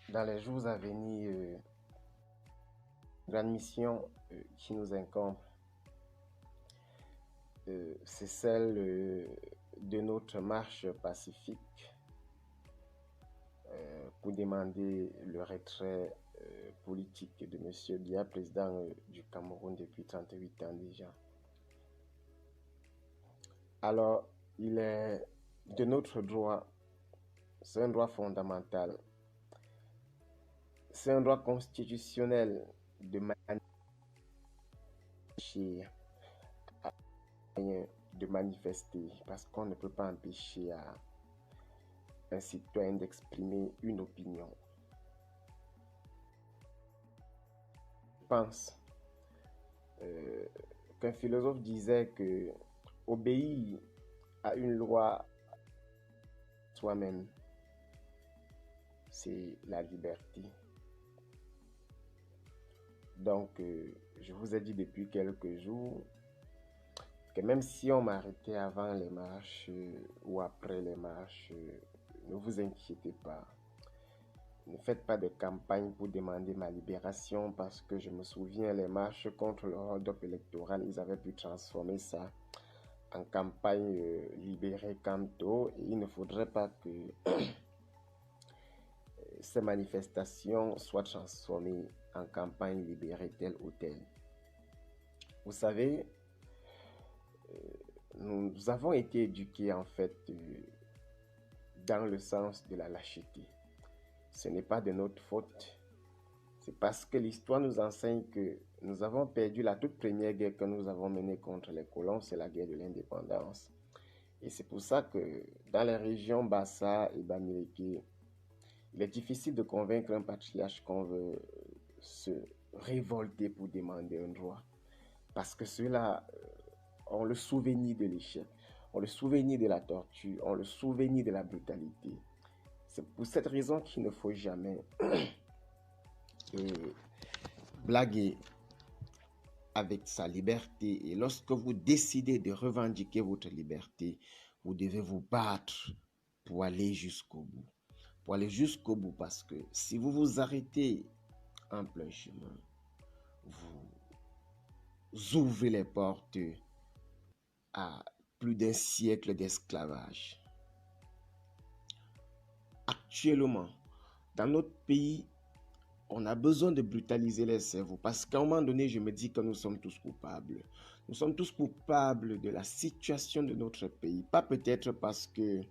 Dans les jours à venir, la mission qui nous incombe, c'est celle de notre marche pacifique pour demander le retrait politique de M. Biya, président du Cameroun depuis 38 ans déjà. Alors, il est de notre droit, c'est un droit fondamental, c'est un droit constitutionnel de manifester, parce qu'on ne peut pas empêcher à un citoyen d'exprimer une opinion. Je pense qu'un philosophe disait que obéir à une loi soi-même, c'est la liberté. Donc, je vous ai dit depuis quelques jours que même si on m'arrêtait avant les marches ou après les marches, ne vous inquiétez pas. Ne faites pas de campagne pour demander ma libération parce que je me souviens, les marches contre le hold-up électoral, ils avaient pu transformer ça en campagne libérée Kanto, et il ne faudrait pas que ces manifestations soient transformées en campagne libérée tel ou tel. Vous savez, nous avons été éduqués en fait dans le sens de la lâcheté. Ce n'est pas de notre faute. C'est parce que l'histoire nous enseigne que nous avons perdu la toute première guerre que nous avons menée contre les colons, c'est la guerre de l'indépendance. Et c'est pour ça que dans les régions Bassa et Bamileke, il est difficile de convaincre un patriarche qu'on veut se révolter pour demander un droit. Parce que ceux-là ont le souvenir de l'échec, ont le souvenir de la torture, ont le souvenir de la brutalité. C'est pour cette raison qu'il ne faut jamais blaguer avec sa liberté. Et lorsque vous décidez de revendiquer votre liberté, vous devez vous battre pour aller jusqu'au bout. Pour aller jusqu'au bout, parce que si vous vous arrêtez en plein chemin, vous ouvrez les portes à plus d'un siècle d'esclavage. Actuellement, dans notre pays, on a besoin de brutaliser les cerveaux parce qu'à un moment donné, je me dis que nous sommes tous coupables. Nous sommes tous coupables de la situation de notre pays. Pas peut-être parce que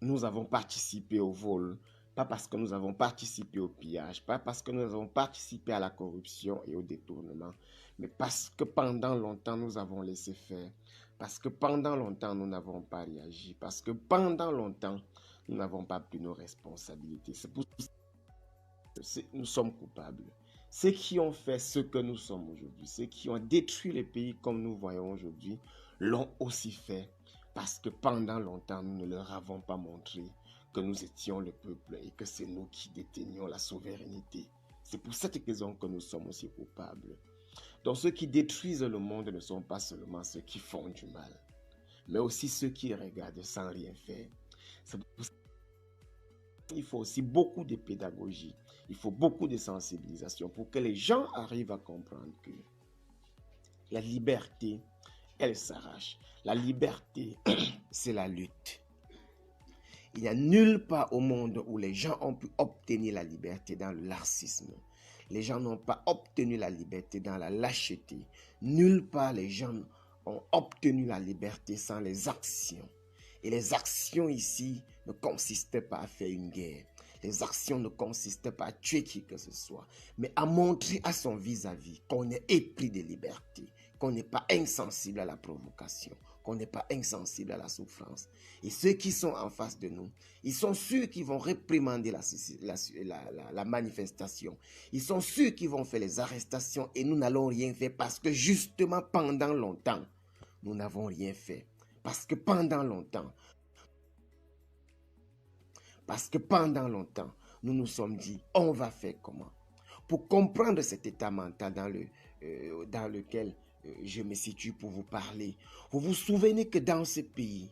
nous avons participé au vol, pas parce que nous avons participé au pillage, pas parce que nous avons participé à la corruption et au détournement, mais parce que pendant longtemps nous avons laissé faire, parce que pendant longtemps nous n'avons pas réagi, parce que pendant longtemps nous n'avons pas pris nos responsabilités. C'est pour ça que nous sommes coupables. Ceux qui ont fait ce que nous sommes aujourd'hui, ceux qui ont détruit les pays comme nous voyons aujourd'hui, l'ont aussi fait parce que pendant longtemps, nous ne leur avons pas montré que nous étions le peuple et que c'est nous qui détenions la souveraineté. C'est pour cette raison que nous sommes aussi coupables. Donc ceux qui détruisent le monde ne sont pas seulement ceux qui font du mal, mais aussi ceux qui regardent sans rien faire. C'est pour ça qu'il faut aussi beaucoup de pédagogie, il faut beaucoup de sensibilisation pour que les gens arrivent à comprendre que la liberté, elle s'arrache. La liberté, c'est la lutte. Il n'y a nulle part au monde où les gens ont pu obtenir la liberté dans le laxisme. Les gens n'ont pas obtenu la liberté dans la lâcheté. Nulle part les gens ont obtenu la liberté sans les actions. Et les actions ici ne consistaient pas à faire une guerre. Les actions ne consistaient pas à tuer qui que ce soit, mais à montrer à son vis-à-vis qu'on est épris de liberté, qu'on n'est pas insensible à la provocation, qu'on n'est pas insensible à la souffrance. Et ceux qui sont en face de nous, ils sont ceux qui vont réprimander la manifestation. Ils sont ceux qui vont faire les arrestations et nous n'allons rien faire parce que justement pendant longtemps, nous n'avons rien fait. Parce que pendant longtemps, nous nous sommes dit, on va faire comment? Pour comprendre cet état mental dans lequel je me situe pour vous parler, vous vous souvenez que dans ce pays,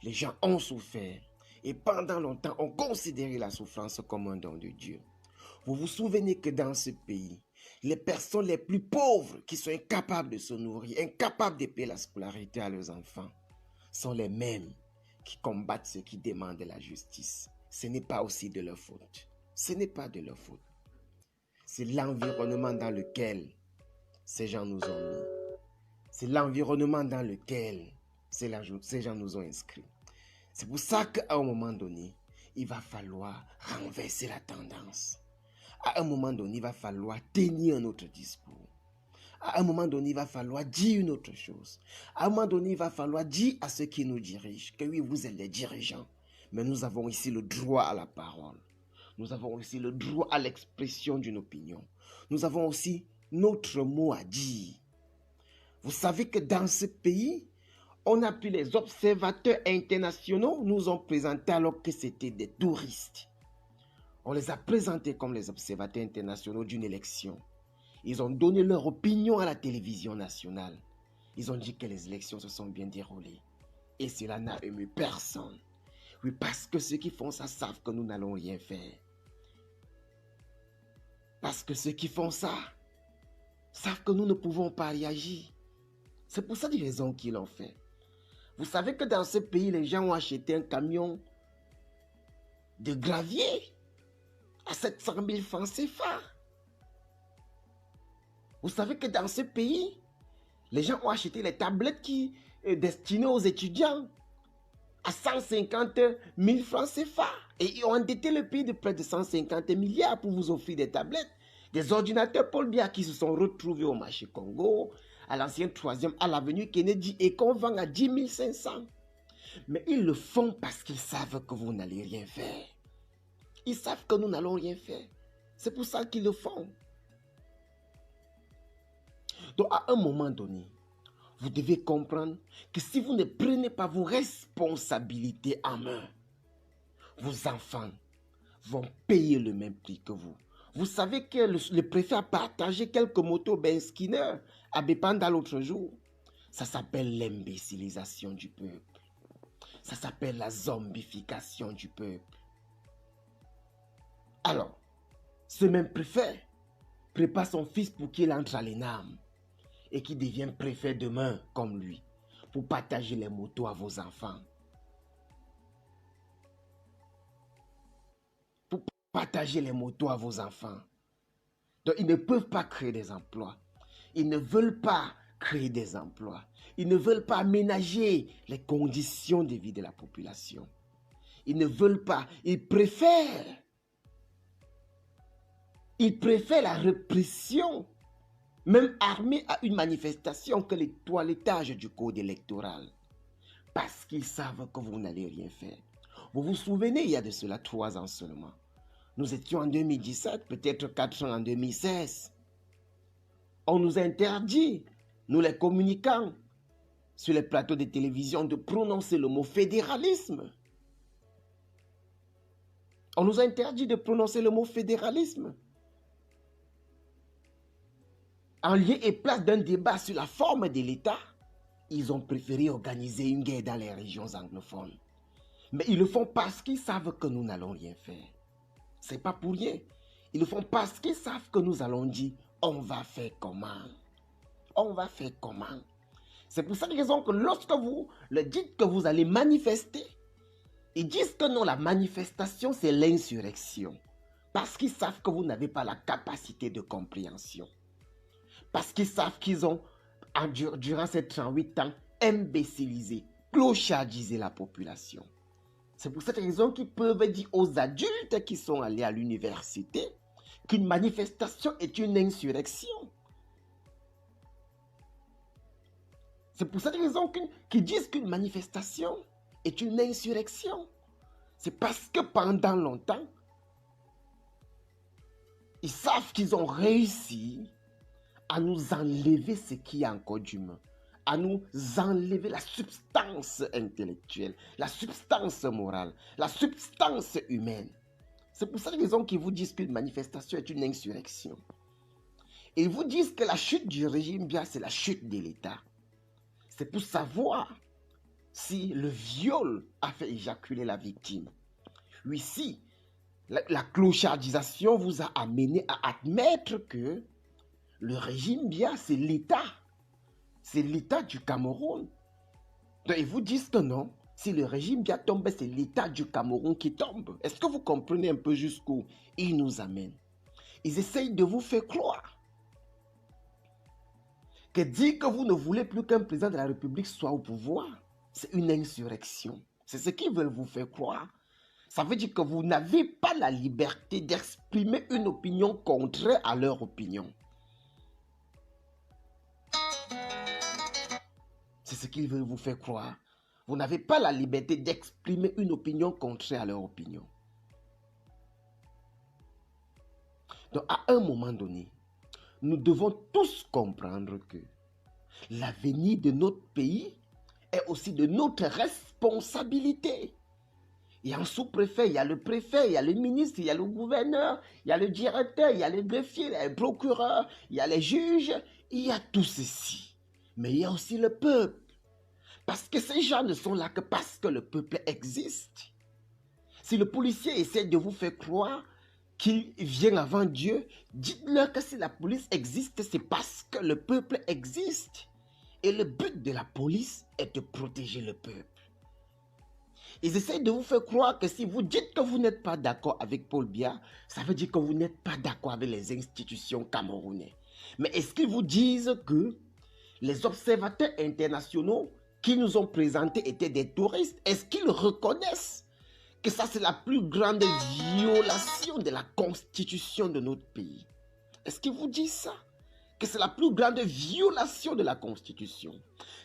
les gens ont souffert. Et pendant longtemps, on considérait la souffrance comme un don de Dieu. Vous vous souvenez que dans ce pays, les personnes les plus pauvres qui sont incapables de se nourrir, incapables de payer la scolarité à leurs enfants, sont les mêmes qui combattent ceux qui demandent la justice. Ce n'est pas aussi de leur faute. Ce n'est pas de leur faute. C'est l'environnement dans lequel ces gens nous ont mis. C'est l'environnement dans lequel ces gens nous ont inscrits. C'est pour ça qu'à un moment donné, il va falloir renverser la tendance. À un moment donné, il va falloir tenir un autre discours. À un moment donné, il va falloir dire une autre chose. À un moment donné, il va falloir dire à ceux qui nous dirigent que oui, vous êtes les dirigeants, mais nous avons ici le droit à la parole. Nous avons aussi le droit à l'expression d'une opinion. Nous avons aussi notre mot à dire. Vous savez que dans ce pays, on a pu les observateurs internationaux nous ont présentés alors que c'était des touristes. On les a présentés comme les observateurs internationaux d'une élection. Ils ont donné leur opinion à la télévision nationale. Ils ont dit que les élections se sont bien déroulées. Et cela n'a ému personne. Oui, parce que ceux qui font ça savent que nous n'allons rien faire. Parce que ceux qui font ça savent que nous ne pouvons pas réagir. C'est pour ça des raisons qu'ils l'ont fait. Vous savez que dans ce pays, les gens ont acheté un camion de gravier à 700 000 francs CFA. Vous savez que dans ce pays, les gens ont acheté les tablettes qui sont destinées aux étudiants à 150 000 francs CFA. Et ils ont endetté le pays de près de 150 milliards pour vous offrir des tablettes. Des ordinateurs Paul Biya qui se sont retrouvés au marché Congo, à l'ancien 3e, à l'avenue Kennedy et qu'on vend à 10 500. Mais ils le font parce qu'ils savent que vous n'allez rien faire. Ils savent que nous n'allons rien faire. C'est pour ça qu'ils le font. Donc à un moment donné, vous devez comprendre que si vous ne prenez pas vos responsabilités en main, vos enfants vont payer le même prix que vous. Vous savez que le préfet a partagé quelques motos Ben Skinner à Bépanda l'autre jour. Ça s'appelle l'imbécilisation du peuple. Ça s'appelle la zombification du peuple. Alors, ce même préfet prépare son fils pour qu'il entre à l'ENAM et qu'il devienne préfet demain comme lui pour partager les motos à vos enfants. Pour partager les motos à vos enfants. Donc, ils ne peuvent pas créer des emplois. Ils ne veulent pas créer des emplois. Ils ne veulent pas aménager les conditions de vie de la population. Ils ne veulent pas. Ils préfèrent la répression, même armée à une manifestation, que le toilettage du code électoral. Parce qu'ils savent que vous n'allez rien faire. Vous vous souvenez, il y a de cela 3 ans seulement. Nous étions en 2017, peut-être 4 ans en 2016. On nous a interdit, nous les communicants, sur les plateaux de télévision, de prononcer le mot fédéralisme. On nous a interdit de prononcer le mot fédéralisme. En lieu et place d'un débat sur la forme de l'État, ils ont préféré organiser une guerre dans les régions anglophones. Mais ils le font parce qu'ils savent que nous n'allons rien faire. Ce n'est pas pour rien. Ils le font parce qu'ils savent que nous allons dire, on va faire comment? On va faire comment? C'est pour cette raison que lorsque vous leur dites que vous allez manifester, ils disent que non, la manifestation, c'est l'insurrection. Parce qu'ils savent que vous n'avez pas la capacité de compréhension. Parce qu'ils savent qu'ils ont, durant ces 38 ans, imbécilisé, clochardisé la population. C'est pour cette raison qu'ils peuvent dire aux adultes qui sont allés à l'université qu'une manifestation est une insurrection. C'est pour cette raison qu'ils disent qu'une manifestation est une insurrection. C'est parce que pendant longtemps, ils savent qu'ils ont réussi à nous enlever ce qui est encore d'humain, à nous enlever la substance intellectuelle, la substance morale, la substance humaine. C'est pour cette raison qu'ils vous disent qu'une manifestation est une insurrection. Et ils vous disent que la chute du régime Biya, c'est la chute de l'État. C'est pour savoir si le viol a fait éjaculer la victime. Oui, si la clochardisation vous a amené à admettre que le régime Biya, c'est l'État. C'est l'État du Cameroun. Donc, ils vous disent que non. Si le régime Biya tombe, c'est l'État du Cameroun qui tombe. Est-ce que vous comprenez un peu jusqu'où ils nous amènent? Ils essayent de vous faire croire que dire que vous ne voulez plus qu'un président de la République soit au pouvoir, c'est une insurrection. C'est ce qu'ils veulent vous faire croire. Ça veut dire que vous n'avez pas la liberté d'exprimer une opinion contraire à leur opinion. C'est ce qu'ils veulent vous faire croire. Vous n'avez pas la liberté d'exprimer une opinion contraire à leur opinion. Donc, à un moment donné, nous devons tous comprendre que l'avenir de notre pays est aussi de notre responsabilité. Il y a un sous-préfet, il y a le préfet, il y a le ministre, il y a le gouverneur, il y a le directeur, il y a le greffier, il y a le procureur, il y a les juges, il y a tout ceci. Mais il y a aussi le peuple. Parce que ces gens ne sont là que parce que le peuple existe. Si le policier essaie de vous faire croire qu'il vient avant Dieu, dites-leur que si la police existe, c'est parce que le peuple existe. Et le but de la police est de protéger le peuple. Ils essaient de vous faire croire que si vous dites que vous n'êtes pas d'accord avec Paul Biya, ça veut dire que vous n'êtes pas d'accord avec les institutions camerounaises. Mais est-ce qu'ils vous disent que les observateurs internationaux qui nous ont présentés étaient des touristes? Est-ce qu'ils reconnaissent que ça c'est la plus grande violation de la constitution de notre pays? Est-ce qu'ils vous disent ça? Que c'est la plus grande violation de la constitution,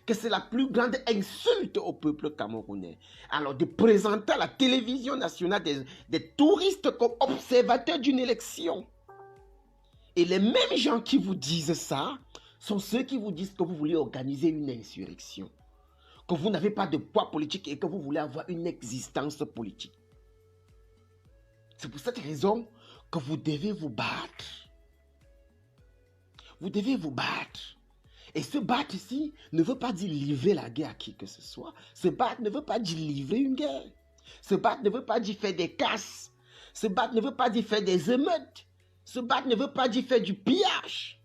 que c'est la plus grande insulte au peuple camerounais. Alors de présenter à la télévision nationale des touristes comme observateurs d'une élection. Et les mêmes gens qui vous disent ça sont ceux qui vous disent que vous voulez organiser une insurrection, que vous n'avez pas de poids politique et que vous voulez avoir une existence politique. C'est pour cette raison que vous devez vous battre. Vous devez vous battre. Et se battre ici ne veut pas dire livrer la guerre à qui que ce soit. Se battre ne veut pas dire livrer une guerre. Se battre ne veut pas dire faire des casses. Se battre ne veut pas dire faire des émeutes. Se battre ne veut pas dire faire du pillage.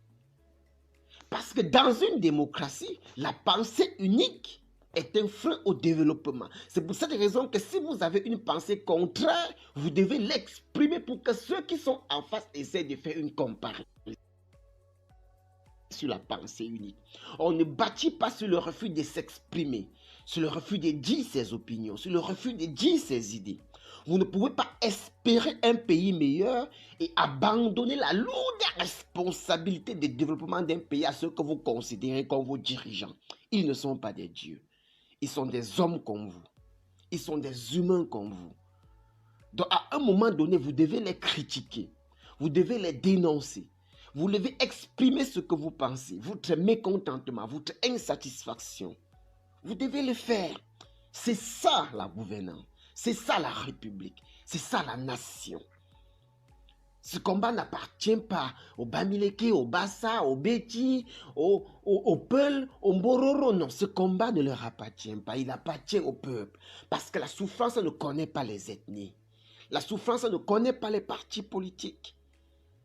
Parce que dans une démocratie, la pensée unique est un frein au développement. C'est pour cette raison que si vous avez une pensée contraire, vous devez l'exprimer pour que ceux qui sont en face essaient de faire une comparaison sur la pensée unique. On ne bâtit pas sur le refus de s'exprimer, sur le refus de dire ses opinions, sur le refus de dire ses idées. Vous ne pouvez pas espérer un pays meilleur et abandonner la lourde responsabilité de développement d'un pays à ceux que vous considérez comme vos dirigeants. Ils ne sont pas des dieux. Ils sont des hommes comme vous. Ils sont des humains comme vous. Donc à un moment donné, vous devez les critiquer. Vous devez les dénoncer. Vous devez exprimer ce que vous pensez, votre mécontentement, votre insatisfaction. Vous devez le faire. C'est ça la gouvernance. C'est ça la République. C'est ça la nation. Ce combat n'appartient pas au Bamileke, au Bassa, au Beti, au Peul, au Mbororo. Non, ce combat ne leur appartient pas. Il appartient au peuple. Parce que la souffrance ne connaît pas les ethnies. La souffrance ne connaît pas les partis politiques.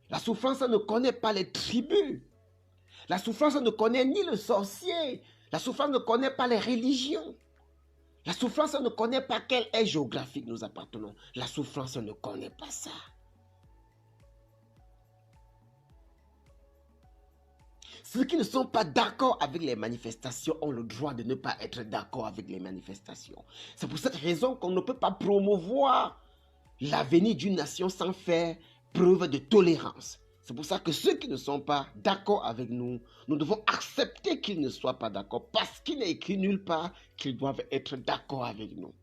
La souffrance ne connaît pas les tribus. La souffrance ne connaît ni le sorcier. La souffrance ne connaît pas les religions. La souffrance ne connaît pas quelle aire géographique nous appartenons. La souffrance ne connaît pas ça. Ceux qui ne sont pas d'accord avec les manifestations ont le droit de ne pas être d'accord avec les manifestations. C'est pour cette raison qu'on ne peut pas promouvoir l'avenir d'une nation sans faire preuve de tolérance. C'est pour ça que ceux qui ne sont pas d'accord avec nous, nous devons accepter qu'ils ne soient pas d'accord parce qu'il n'est écrit nulle part qu'ils doivent être d'accord avec nous.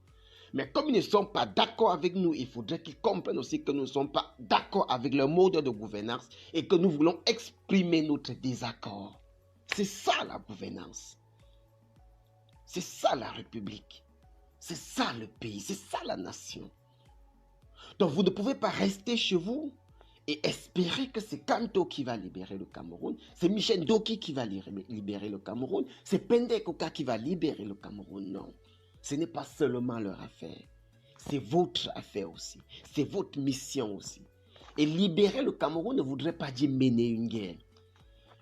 Mais comme ils ne sont pas d'accord avec nous, il faudrait qu'ils comprennent aussi que nous ne sommes pas d'accord avec leur mode de gouvernance et que nous voulons exprimer notre désaccord. C'est ça la gouvernance. C'est ça la République. C'est ça le pays. C'est ça la nation. Donc vous ne pouvez pas rester chez vous et espérer que c'est Kanto qui va libérer le Cameroun, c'est Michel Doki qui va libérer le Cameroun, c'est Pendek Oka qui va libérer le Cameroun. Non. Ce n'est pas seulement leur affaire. C'est votre affaire aussi. C'est votre mission aussi. Et libérer le Cameroun ne voudrait pas dire mener une guerre.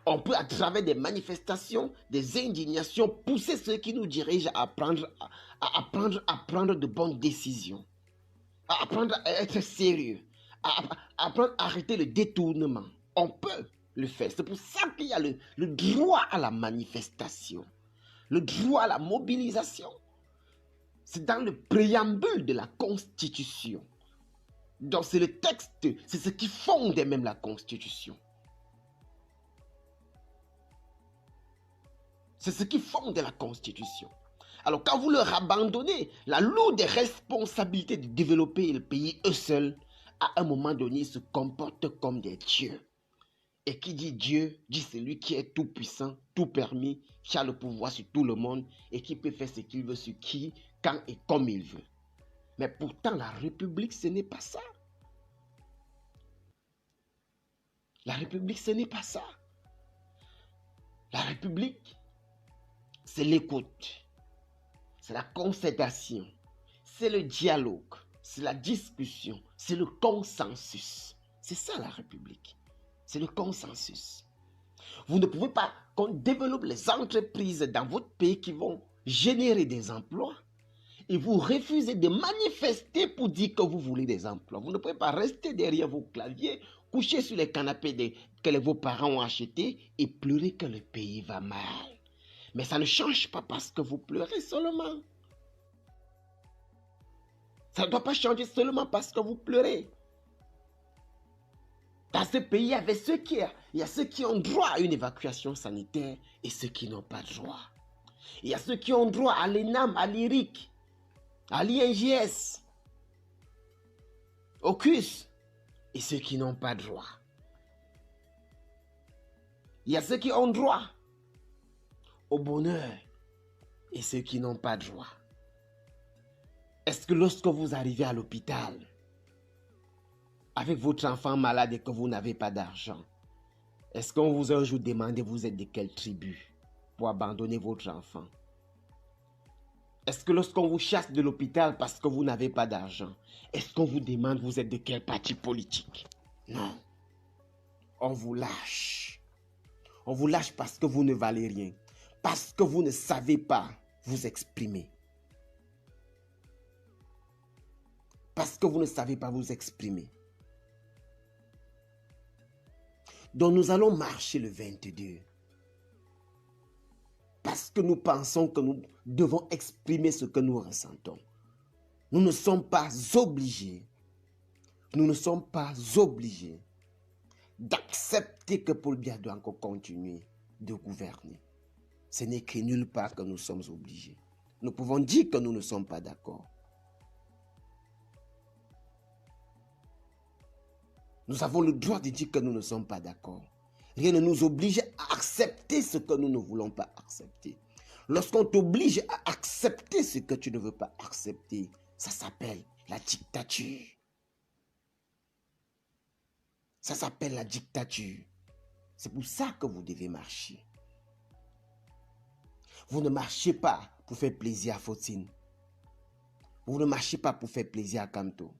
On peut, à travers des manifestations, des indignations, pousser ceux qui nous dirigent à prendre de bonnes décisions, à apprendre à être sérieux, à apprendre à arrêter le détournement. On peut le faire. C'est pour ça qu'il y a le droit à la manifestation, le droit à la mobilisation. C'est dans le préambule de la Constitution. Donc c'est le texte, c'est ce qui fonde même la Constitution. C'est ce qui fonde la Constitution. Alors quand vous leur abandonnez la lourde responsabilité de développer le pays eux seuls, à un moment donné, ils se comportent comme des dieux. Et qui dit Dieu, dit celui qui est tout puissant, tout permis, qui a le pouvoir sur tout le monde et qui peut faire ce qu'il veut sur qui, quand et comme il veut. Mais pourtant, la République, ce n'est pas ça. La République, ce n'est pas ça. La République, c'est l'écoute, c'est la concertation, c'est le dialogue, c'est la discussion, c'est le consensus. C'est ça la République. C'est le consensus. Vous ne pouvez pas qu'on développe les entreprises dans votre pays qui vont générer des emplois et vous refusez de manifester pour dire que vous voulez des emplois. Vous ne pouvez pas rester derrière vos claviers, coucher sur les canapés que vos parents ont achetés et pleurer que le pays va mal. Mais ça ne change pas parce que vous pleurez seulement. Ça ne doit pas changer seulement parce que vous pleurez. Dans ce pays, il y a ceux qui ont droit à une évacuation sanitaire et ceux qui n'ont pas droit. Il y a ceux qui ont droit à l'ENAM, à l'IRIC, à l'INJS, au CUS et ceux qui n'ont pas droit. Il y a ceux qui ont droit au bonheur et ceux qui n'ont pas droit. Est-ce que lorsque vous arrivez à l'hôpital avec votre enfant malade et que vous n'avez pas d'argent, est-ce qu'on vous a un jour demandé vous êtes de quelle tribu pour abandonner votre enfant? Est-ce que lorsqu'on vous chasse de l'hôpital parce que vous n'avez pas d'argent, est-ce qu'on vous demande vous êtes de quel parti politique? Non. On vous lâche. On vous lâche parce que vous ne valez rien. Parce que vous ne savez pas vous exprimer. Parce que vous ne savez pas vous exprimer. Donc nous allons marcher le 22. Parce que nous pensons que nous devons exprimer ce que nous ressentons. Nous ne sommes pas obligés. Nous ne sommes pas obligés d'accepter que Paul Biya doit encore continuer de gouverner. Ce n'est que nulle part que nous sommes obligés. Nous pouvons dire que nous ne sommes pas d'accord. Nous avons le droit de dire que nous ne sommes pas d'accord. Rien ne nous oblige à accepter ce que nous ne voulons pas accepter. Lorsqu'on t'oblige à accepter ce que tu ne veux pas accepter, ça s'appelle la dictature. Ça s'appelle la dictature. C'est pour ça que vous devez marcher. Vous ne marchez pas pour faire plaisir à Fautine. Vous ne marchez pas pour faire plaisir à Kanto.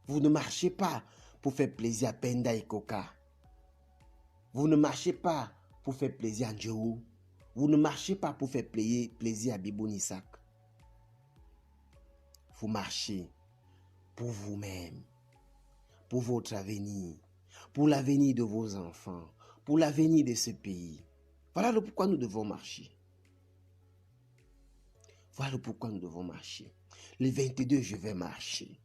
Vous ne marchez pas pour faire plaisir à Penda et Koka. Vous ne marchez pas pour faire plaisir à Ndjou. Vous ne marchez pas pour faire plaisir à Bibou Nisak. Vous marchez pour vous-même, pour votre avenir, pour l'avenir de vos enfants, pour l'avenir de ce pays. Voilà le pourquoi nous devons marcher. Voilà pourquoi nous devons marcher. Le 22, je vais marcher.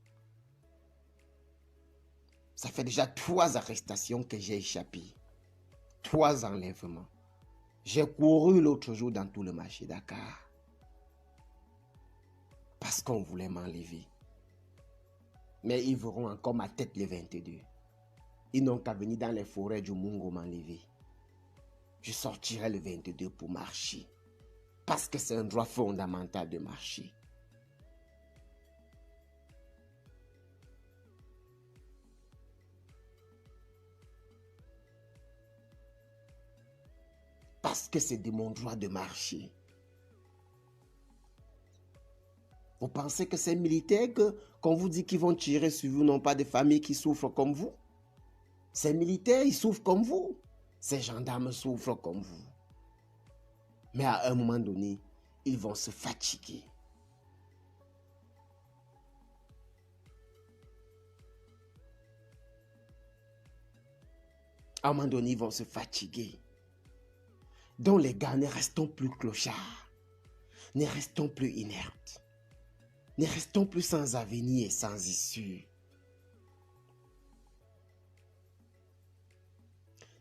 Ça fait déjà 3 arrestations que j'ai échappé. 3 enlèvements. J'ai couru l'autre jour dans tout le marché Dakar. Parce qu'on voulait m'enlever. Mais ils verront encore ma tête le 22. Ils n'ont qu'à venir dans les forêts du Mungo m'enlever. Je sortirai le 22 pour marcher. Parce que c'est un droit fondamental de marcher. Parce que c'est de mon droit de marcher. Vous pensez que ces militaires, qu'on vous dit qu'ils vont tirer sur vous, n'ont pas de familles qui souffrent comme vous? Ces militaires, ils souffrent comme vous. Ces gendarmes souffrent comme vous. Mais à un moment donné, ils vont se fatiguer. À un moment donné, ils vont se fatiguer. Donc les gars, ne restons plus clochards. Ne restons plus inertes. Ne restons plus sans avenir et sans issue.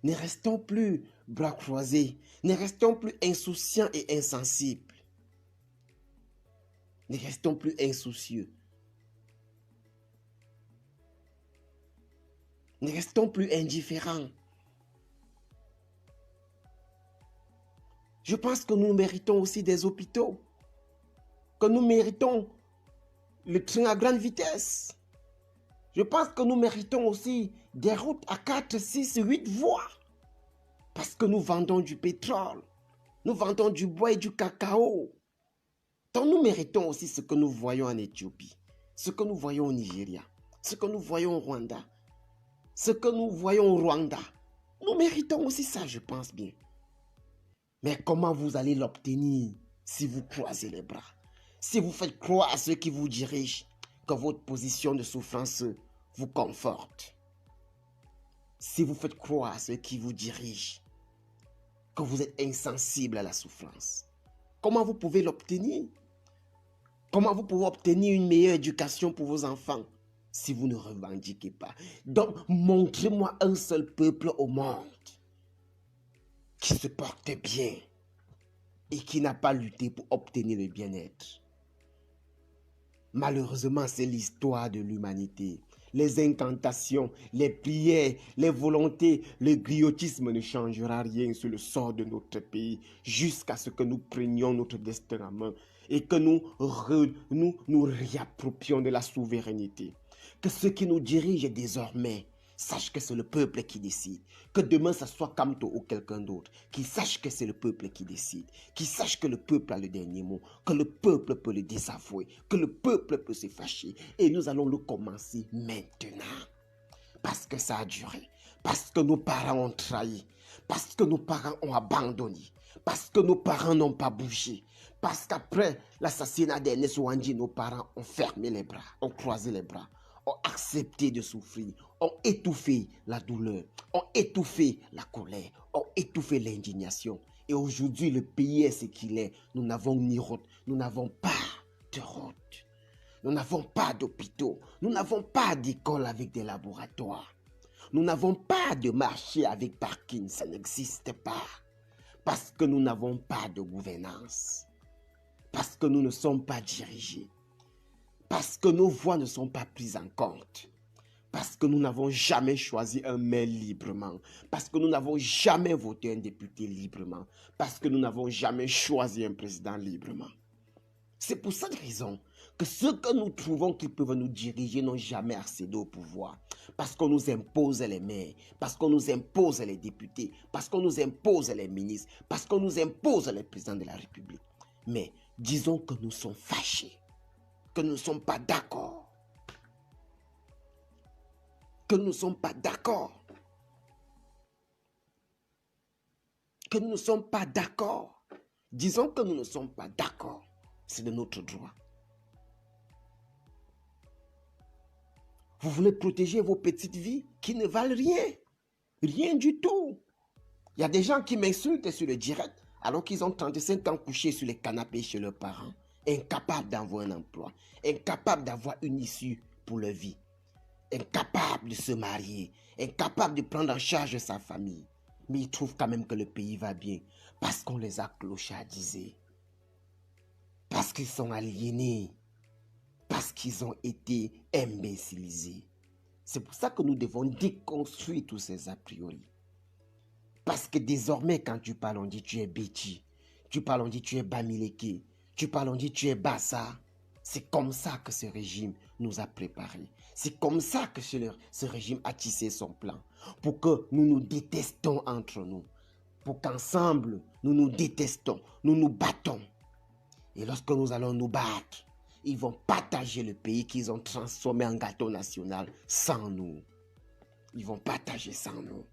Ne restons plus bras croisés. Ne restons plus insouciants et insensibles. Ne restons plus insoucieux. Ne restons plus indifférents. Je pense que nous méritons aussi des hôpitaux. Que nous méritons le train à grande vitesse. Je pense que nous méritons aussi des routes à 4, 6, 8 voies. Parce que nous vendons du pétrole. Nous vendons du bois et du cacao. Donc nous méritons aussi ce que nous voyons en Éthiopie, ce que nous voyons au Nigeria, ce que nous voyons au Rwanda, ce que nous voyons au Rwanda. Nous méritons aussi ça, je pense bien. Mais comment vous allez l'obtenir si vous croisez les bras? Si vous faites croire à ceux qui vous dirigent que votre position de souffrance vous conforte? Si vous faites croire à ceux qui vous dirigent que vous êtes insensible à la souffrance, comment vous pouvez l'obtenir? Comment vous pouvez obtenir une meilleure éducation pour vos enfants si vous ne revendiquez pas? Donc, montrez-moi un seul peuple au monde qui se porte bien et qui n'a pas lutté pour obtenir le bien-être. Malheureusement, c'est l'histoire de l'humanité. Les incantations, les prières, les volontés, le griotisme ne changera rien sur le sort de notre pays jusqu'à ce que nous prenions notre destin en main et que nous réapproprions de la souveraineté. Que ceux qui nous dirigent désormais sachent que c'est le peuple qui décide. Que demain, ça soit Kamto ou quelqu'un d'autre. Qu'ils sachent que c'est le peuple qui décide. Qu'ils sachent que le peuple a le dernier mot. Que le peuple peut le désavouer. Que le peuple peut se fâcher. Et nous allons le commencer maintenant. Parce que ça a duré. Parce que nos parents ont trahi. Parce que nos parents ont abandonné. Parce que nos parents n'ont pas bougé. Parce qu'après l'assassinat d'Ernest Ouandji, nos parents ont fermé les bras, ont croisé les bras, ont accepté de souffrir, ont étouffé la douleur, ont étouffé la colère, ont étouffé l'indignation. Et aujourd'hui, le pays est ce qu'il est. Nous n'avons ni route, nous n'avons pas de route. Nous n'avons pas d'hôpitaux, nous n'avons pas d'école avec des laboratoires. Nous n'avons pas de marché avec parking, ça n'existe pas. Parce que nous n'avons pas de gouvernance. Parce que nous ne sommes pas dirigés. Parce que nos voix ne sont pas prises en compte. Parce que nous n'avons jamais choisi un maire librement. Parce que nous n'avons jamais voté un député librement. Parce que nous n'avons jamais choisi un président librement. C'est pour cette raison que ceux que nous trouvons qui peuvent nous diriger n'ont jamais accédé au pouvoir. Parce qu'on nous impose les maires, parce qu'on nous impose les députés, parce qu'on nous impose les ministres, parce qu'on nous impose les présidents de la République. Mais disons que nous sommes fâchés, que nous ne sommes pas d'accord. Que nous ne sommes pas d'accord. Que nous ne sommes pas d'accord. Disons que nous ne sommes pas d'accord. C'est de notre droit. Vous voulez protéger vos petites vies qui ne valent rien. Rien du tout. Il y a des gens qui m'insultent sur le direct alors qu'ils ont 35 ans couchés sur les canapés chez leurs parents, incapables d'avoir un emploi, incapables d'avoir une issue pour leur vie, incapables de se marier, incapables de prendre en charge sa famille. Mais ils trouvent quand même que le pays va bien parce qu'on les a clochardisés, parce qu'ils sont aliénés, parce qu'ils ont été imbécilisés. C'est pour ça que nous devons déconstruire tous ces a priori. Parce que désormais, quand tu parles, on dit tu es Béti. Tu parles, on dit tu es Bamileke. Tu parles, on dit tu es Bassa. C'est comme ça que ce régime nous a préparés. C'est comme ça que ce régime a tissé son plan. Pour que nous nous détestons entre nous. Pour qu'ensemble, nous nous détestons. Nous nous battons. Et lorsque nous allons nous battre, Ils vont partager le pays qu'ils ont transformé en gâteau national sans nous. Ils vont partager sans nous.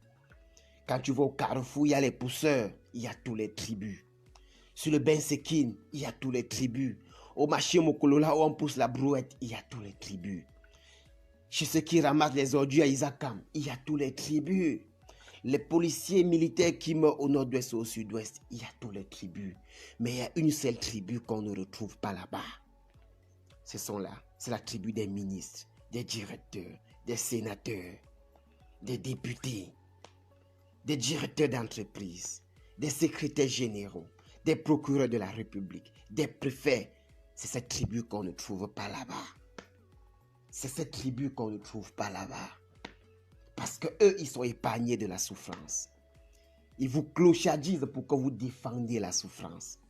Quand tu vas au Carrefour, il y a les pousseurs, il y a tous les tribus. Sur le Ben Sekin, il y a tous les tribus. Au marché Mokolola où on pousse la brouette, il y a tous les tribus. Chez ceux qui ramassent les ordures à Isakam, il y a tous les tribus. Les policiers militaires qui meurent au nord-ouest ou au sud-ouest, il y a tous les tribus. Mais il y a une seule tribu qu'on ne retrouve pas là-bas. Ce sont là, c'est la tribu des ministres, des directeurs, des sénateurs, des députés, des directeurs d'entreprise, des secrétaires généraux, des procureurs de la République, des préfets. C'est cette tribu qu'on ne trouve pas là-bas. C'est cette tribu qu'on ne trouve pas là-bas. Parce qu'eux, ils sont épargnés de la souffrance. Ils vous clochardisent pour que vous défendiez la souffrance.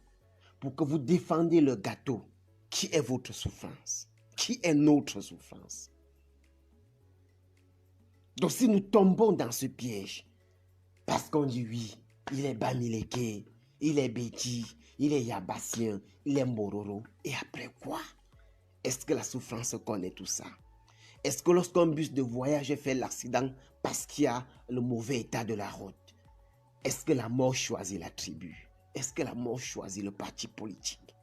Pour que vous défendiez le gâteau. Qui est votre souffrance? Qui est notre souffrance? Donc si nous tombons dans ce piège, parce qu'on dit oui, il est Bamileke, il est Béti, il est Yabassien, il est Mororo, et après quoi? Est-ce que la souffrance connaît tout ça? Est-ce que lorsqu'un bus de voyage fait l'accident parce qu'il y a le mauvais état de la route, est-ce que la mort choisit la tribu? Est-ce que la mort choisit le parti politique?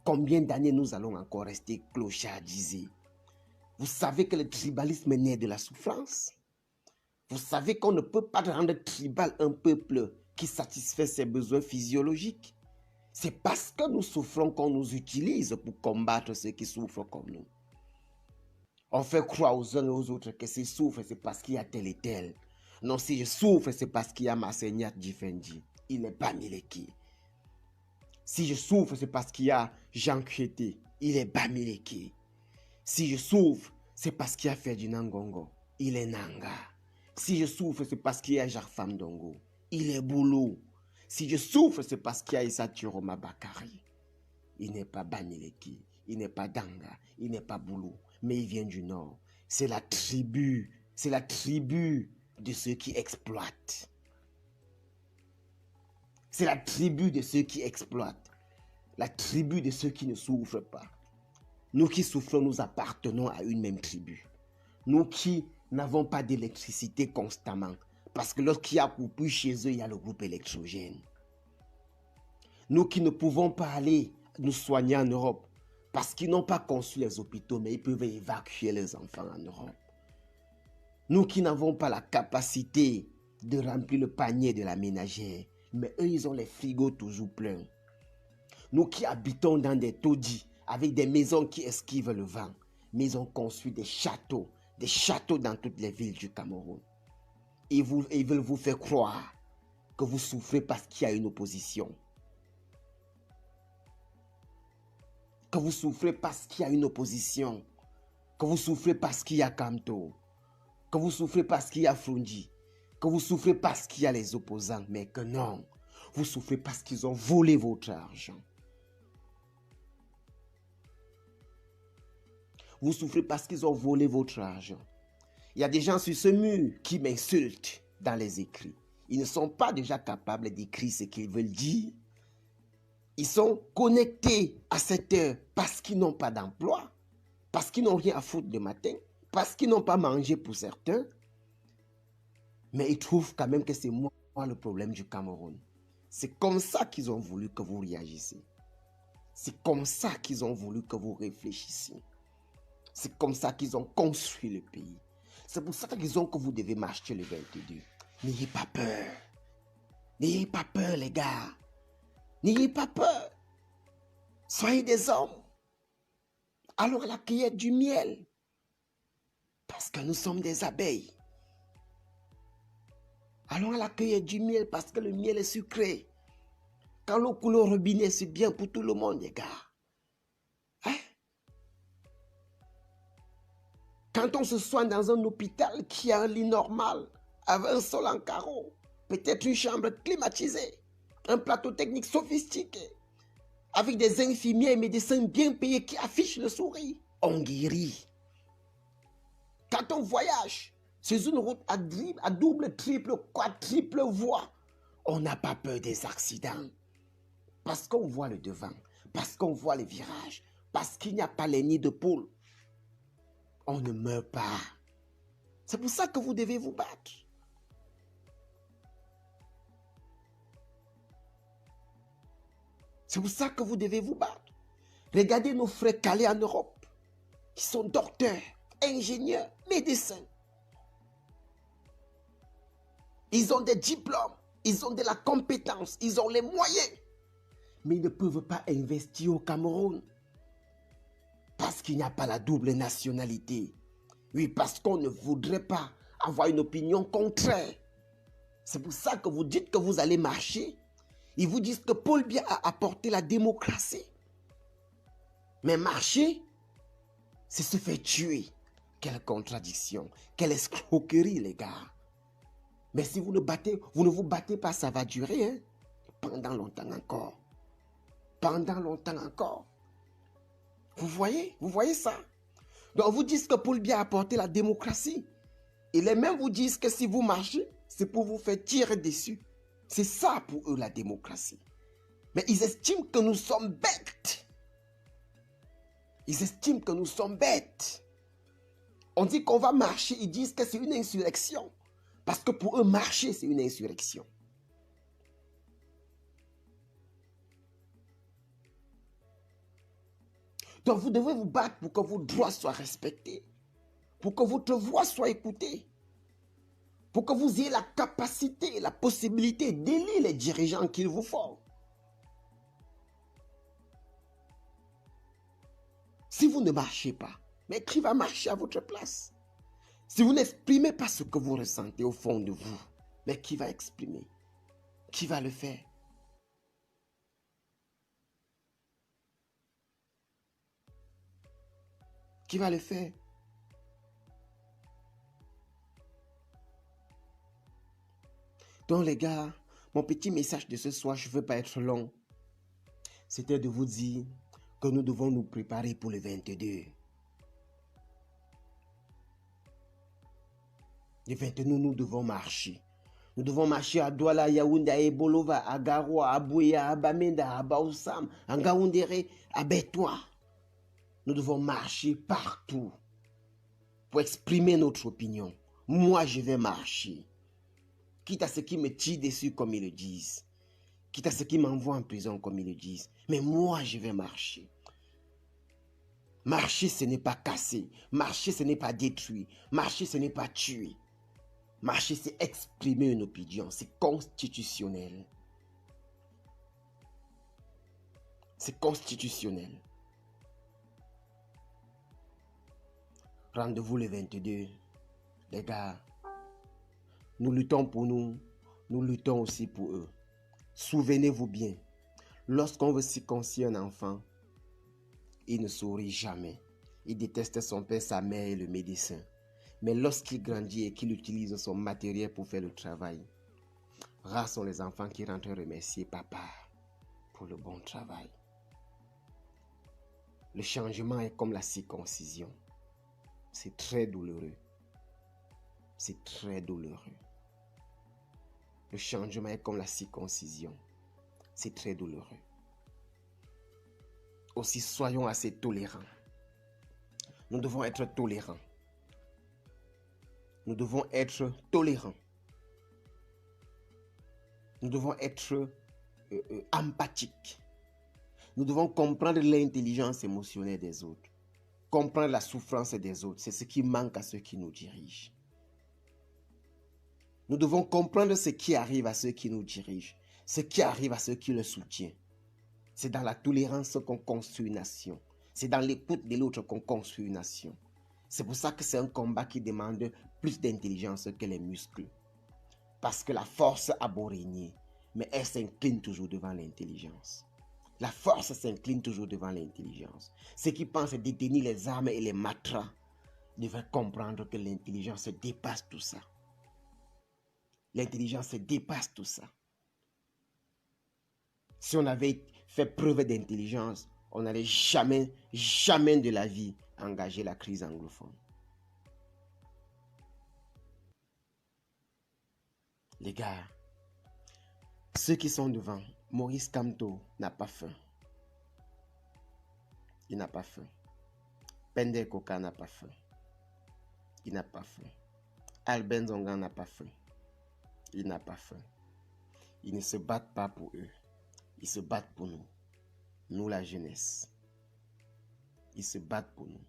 Combien d'années nous allons encore rester clochardisés? Vous savez que le tribalisme est né de la souffrance. Vous savez qu'on ne peut pas rendre tribal un peuple qui satisfait ses besoins physiologiques. C'est parce que nous souffrons qu'on nous utilise pour combattre ceux qui souffrent comme nous. On fait croire aux uns et aux autres que s'ils souffrent, c'est parce qu'il y a tel et tel. Non, si je souffre, c'est parce qu'il y a Massenyat Djifendi. Il n'est pas Mileki. Si je souffre, c'est parce qu'il y a Jean Crété. Il est Bamileke. Si je souffre, c'est parce qu'il y a Ferdinand Ngongo. Il est Nanga. Si je souffre, c'est parce qu'il y a Jacques Famdongo. Il est Boulou. Si je souffre, c'est parce qu'il y a Issa Turoma Bakari. Il n'est pas Bamileke. Il n'est pas Danga. Il n'est pas Boulou. Mais il vient du nord. C'est la tribu. C'est la tribu de ceux qui exploitent. C'est la tribu de ceux qui exploitent. La tribu de ceux qui ne souffrent pas. Nous qui souffrons, nous appartenons à une même tribu. Nous qui n'avons pas d'électricité constamment. Parce que lorsqu'il y a coupure chez eux, il y a le groupe électrogène. Nous qui ne pouvons pas aller nous soigner en Europe. Parce qu'ils n'ont pas conçu les hôpitaux, mais ils peuvent évacuer les enfants en Europe. Nous qui n'avons pas la capacité de remplir le panier de la ménagère. Mais eux, ils ont les frigos toujours pleins. Nous qui habitons dans des taudis, avec des maisons qui esquivent le vent. Mais ils ont construit des châteaux dans toutes les villes du Cameroun. Ils veulent vous faire croire que vous souffrez parce qu'il y a une opposition. Que vous souffrez parce qu'il y a une opposition. Que vous souffrez parce qu'il y a Kamto. Que vous souffrez parce qu'il y a Frundi. Que vous souffrez parce qu'il y a les opposants. Mais que non. Vous souffrez parce qu'ils ont volé votre argent. Vous souffrez parce qu'ils ont volé votre argent. Il y a des gens sur ce mur qui m'insultent dans les écrits. Ils ne sont pas déjà capables d'écrire ce qu'ils veulent dire. Ils sont connectés à cette heure parce qu'ils n'ont pas d'emploi, parce qu'ils n'ont rien à foutre le matin, parce qu'ils n'ont pas mangé pour certains. Mais ils trouvent quand même que c'est moi le problème du Cameroun. C'est comme ça qu'ils ont voulu que vous réagissiez. C'est comme ça qu'ils ont voulu que vous réfléchissiez. C'est comme ça qu'ils ont construit le pays. C'est pour ça qu'ils ont que vous devez marcher le 22. N'ayez pas peur. N'ayez pas peur, les gars. N'ayez pas peur. Soyez des hommes. Allons à la cueillette du miel. Parce que nous sommes des abeilles. Allons à la cueillette du miel parce que le miel est sucré. Quand l'eau coule au robinet, c'est bien pour tout le monde, les gars. Hein? Quand on se soigne dans un hôpital qui a un lit normal, avec un sol en carreau, peut-être une chambre climatisée, un plateau technique sophistiqué, avec des infirmiers et médecins bien payés qui affichent le sourire, on guérit. Quand on voyage sur une route à double, triple, quadruple voie, on n'a pas peur des accidents. Parce qu'on voit le devant, parce qu'on voit les virages, Parce qu'il n'y a pas les nids de poules, on ne meurt pas. C'est pour ça que vous devez vous battre. C'est pour ça que vous devez vous battre. Regardez nos frères calés en Europe, qui sont docteurs, ingénieurs, médecins. Ils ont des diplômes, ils ont de la compétence, ils ont les moyens. Mais ils ne peuvent pas investir au Cameroun. Parce qu'il n'y a pas la double nationalité. Oui, parce qu'on ne voudrait pas avoir une opinion contraire. C'est pour ça que vous dites que vous allez marcher. Ils vous disent que Paul Biya a apporté la démocratie. Mais marcher, c'est se faire tuer. Quelle contradiction, quelle escroquerie, les gars. Mais si vous ne vous battez pas, ça va durer, hein? Pendant longtemps encore. Pendant longtemps encore. Vous voyez ça? Donc vous dites que Paul Biya a apporté la démocratie. Et les mêmes vous disent que si vous marchez, c'est pour vous faire tirer dessus. C'est ça pour eux la démocratie. Mais ils estiment que nous sommes bêtes. Ils estiment que nous sommes bêtes. On dit qu'on va marcher, ils disent que c'est une insurrection. Parce que pour eux, marcher, c'est une insurrection. Donc vous devez vous battre pour que vos droits soient respectés. Pour que votre voix soit écoutée. Pour que vous ayez la capacité, la possibilité d'élire les dirigeants qu'il vous faut. Si vous ne marchez pas, mais qui va marcher à votre place? Si vous n'exprimez pas ce que vous ressentez au fond de vous, mais qui va exprimer? Qui va le faire? Qui va le faire? Donc les gars, mon petit message de ce soir, je ne veux pas être long. C'était de vous dire que nous devons nous préparer pour le 22. Le 22, nous devons marcher. Nous devons marcher à Douala, à Yaoundé, à Ebolova, à Garoua, à Bouya, à Bamenda, à Baoussam, à Ngaoundéré, à Bétoua. Nous devons marcher partout pour exprimer notre opinion. Moi, je vais marcher. Quitte à ce qu'ils me tirent dessus comme ils le disent. Quitte à ce qu'ils m'envoient en prison comme ils le disent. Mais moi, je vais marcher. Marcher, ce n'est pas casser. Marcher, ce n'est pas détruire. Marcher, ce n'est pas tuer. Marcher, c'est exprimer une opinion. C'est constitutionnel. C'est constitutionnel. Rendez-vous le 22. Les gars, nous luttons pour nous. Nous luttons aussi pour eux. Souvenez-vous bien. Lorsqu'on veut circoncire un enfant, il ne sourit jamais. Il déteste son père, sa mère et le médecin. Mais lorsqu'il grandit et qu'il utilise son matériel pour faire le travail, rares sont les enfants qui rentrent remercier papa pour le bon travail. Le changement est comme la circoncision. C'est très douloureux. C'est très douloureux. Le changement est comme la circoncision. C'est très douloureux. Aussi, soyons assez tolérants. Nous devons être tolérants. Nous devons être tolérants. Nous devons être empathiques. Nous devons comprendre l'intelligence émotionnelle des autres. Comprendre la souffrance des autres. C'est ce qui manque à ceux qui nous dirigent. Nous devons comprendre ce qui arrive à ceux qui nous dirigent. Ce qui arrive à ceux qui le soutiennent. C'est dans la tolérance qu'on construit une nation. C'est dans l'écoute de l'autre qu'on construit une nation. C'est pour ça que c'est un combat qui demande plus d'intelligence que les muscles. Parce que la force a beau régner, mais elle s'incline toujours devant l'intelligence. La force s'incline toujours devant l'intelligence. Ceux qui pensent détenir les armes et les matras devraient comprendre que l'intelligence dépasse tout ça. L'intelligence dépasse tout ça. Si on avait fait preuve d'intelligence, on n'allait jamais, jamais de la vie engager la crise anglophone. Les gars, ceux qui sont devant, Maurice Kamto n'a pas faim. Il n'a pas faim. Pende Koka n'a pas faim. Il n'a pas faim. Alben Zonga n'a pas faim. Il n'a pas faim. Ils ne se battent pas pour eux. Ils se battent pour nous. Nous, la jeunesse. Ils se battent pour nous.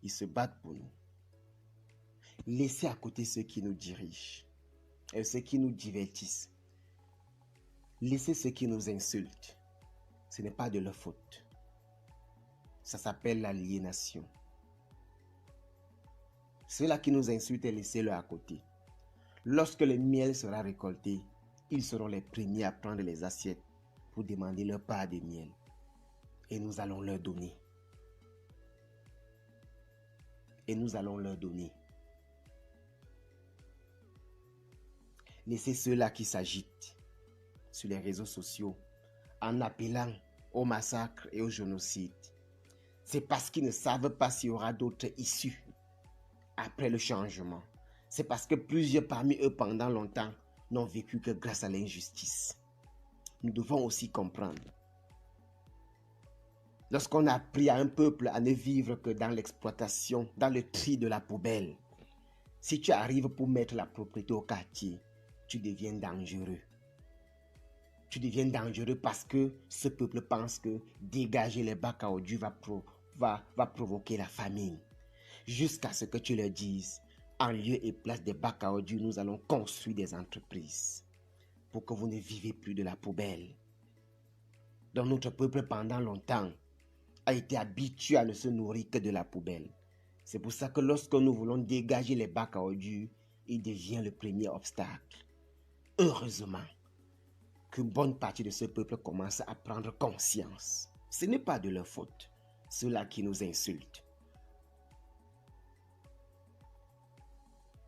Ils se battent pour nous. Laissez à côté ceux qui nous dirigent et ceux qui nous divertissent. Laissez ceux qui nous insultent. Ce n'est pas de leur faute. Ça s'appelle l'aliénation. Ceux-là qui nous insultent, laissez-le à côté. Lorsque le miel sera récolté, ils seront les premiers à prendre les assiettes pour demander leur part de miel. Et nous allons leur donner. Et nous allons leur donner. Laissez ceux-là qui s'agitent sur les réseaux sociaux en appelant au massacre et au génocide. C'est parce qu'ils ne savent pas s'il y aura d'autres issues après le changement. C'est parce que plusieurs parmi eux pendant longtemps n'ont vécu que grâce à l'injustice. Nous devons aussi comprendre. Lorsqu'on a appris à un peuple à ne vivre que dans l'exploitation, dans le tri de la poubelle, si tu arrives pour mettre la propriété au quartier, tu deviens dangereux. Tu deviens dangereux parce que ce peuple pense que dégager les bacs à ordures va provoquer la famine. Jusqu'à ce que tu leur dises, en lieu et place des bacs à ordures, nous allons construire des entreprises pour que vous ne vivez plus de la poubelle. Donc notre peuple pendant longtemps a été habitué à ne se nourrir que de la poubelle. C'est pour ça que lorsque nous voulons dégager les bacs à ordures, il devient le premier obstacle. Heureusement qu'une bonne partie de ce peuple commence à prendre conscience. Ce n'est pas de leur faute, ceux-là qui nous insultent.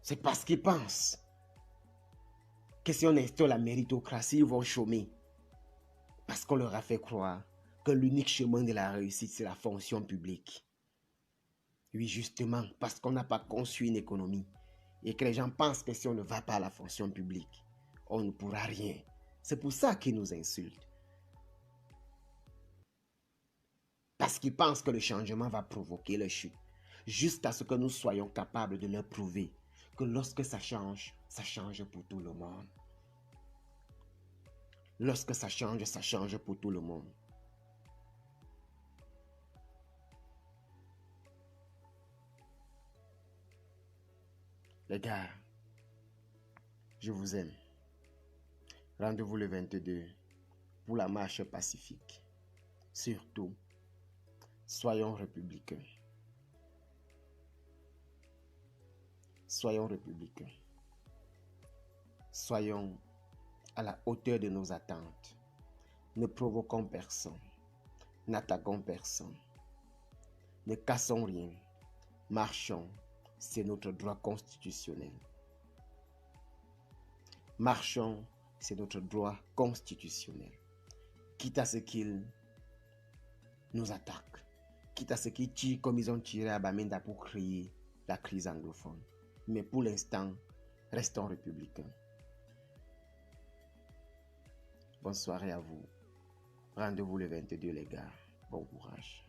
C'est parce qu'ils pensent que si on instaure la méritocratie, ils vont chômer. Parce qu'on leur a fait croire que l'unique chemin de la réussite, c'est la fonction publique. Oui, justement, parce qu'on n'a pas conçu une économie et que les gens pensent que si on ne va pas à la fonction publique, on ne pourra rien. C'est pour ça qu'ils nous insultent. Parce qu'ils pensent que le changement va provoquer leur chute. Jusqu'à ce que nous soyons capables de leur prouver que lorsque ça change pour tout le monde. Lorsque ça change pour tout le monde. Les gars, je vous aime. Rendez-vous le 22 pour la marche pacifique. Surtout, soyons républicains. Soyons républicains. Soyons à la hauteur de nos attentes. Ne provoquons personne. N'attaquons personne. Ne cassons rien. Marchons. C'est notre droit constitutionnel. Marchons. C'est notre droit constitutionnel. Quitte à ce qu'ils nous attaquent. Quitte à ce qu'ils tirent comme ils ont tiré à Bamenda pour créer la crise anglophone. Mais pour l'instant, restons républicains. Bonne soirée à vous. Rendez-vous le 22 les gars. Bon courage.